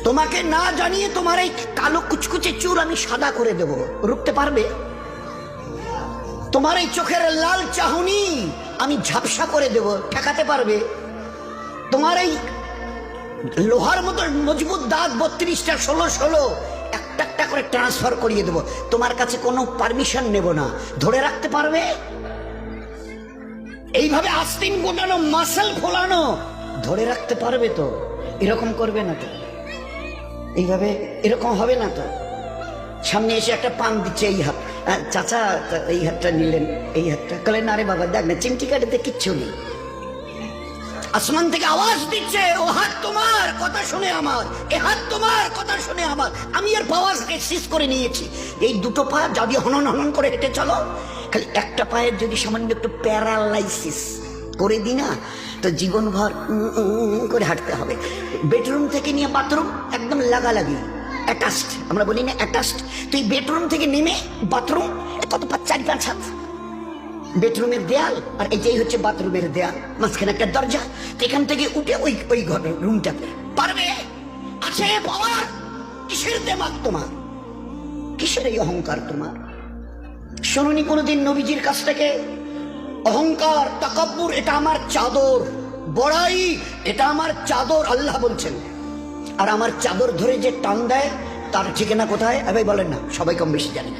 তোমাকে না জানিয়ে তোমার এই কালো কুচকুচে চুল আমি সাদা করে দেব, রুখতে পারবে? তোমার এই চোখের লাল চাহনি আমি ঝাপসা করে দেব, ঠেকাতে পারবে? তোমার এই লোহার মতো মজবুত দাঁত 32টা 16 একটা একটা করে ট্রান্সফার করিয়ে দেব, তোমার কাছে কোনো পারমিশন নেব না, ধরে রাখতে পারবে? এইভাবে আস্তিন গোটানো মাসল ফোলানো ধরে রাখতে পারবে তো? এরকম করবে না তো? এইভাবে এরকম হবে না তো? সামনে এসে একটা পান দিচ্ছে, এই হাত, চাচা এই হাতটা নিলেন, এই হাতটা কলেন, আরে বাবা দেখ না চিমটি কাটিতে কিচ্ছু নেই। আসমান থেকে আওয়াজ দিচ্ছে, ও হাত তোমার কথা শুনে আমার, এ হাত তোমার কথা শুনে আমার। আমি এর পাওয়ার সিজ করে নিয়েছি। এই দুটো পা যদি হনন হনন করে হেঁটে চলো, খালি একটা পায়ের যদি সামান্য একটু প্যারালাইসিস করে দিই না, তো জীবনভর করে হাঁটতে হবে। বেডরুম থেকে নিয়ে বাথরুম একদম লাগালাগি, অ্যাটাচড, আমরা বলি না অ্যাটাচড। তুই বেডরুম থেকে নেমে বাথরুম কত 4-5 হাত, বেডরুমের দেয়াল আর এটাই হচ্ছে বাথরুমের দেয়াল, মাঝখানে একটা দরজা। এখান থেকে উঠে ওই ওই ঘরের রুমটা পারবে? আছে পাওয়ার? কিসের দেমাগ তোমার? কিসের এই অহংকার তোমার? শুনুনি কোনোদিন নবীজির কাছ থেকে অহংকার, তাকাব্বুর এটা আমার চাদর, বড়াই এটা আমার চাদর, আল্লাহ বলছেন। আর আমার চাদর ধরে যে টান দেয় তার ঠিকানা কোথায়? এবার বলেন না, সবাই কম বেশি জানে।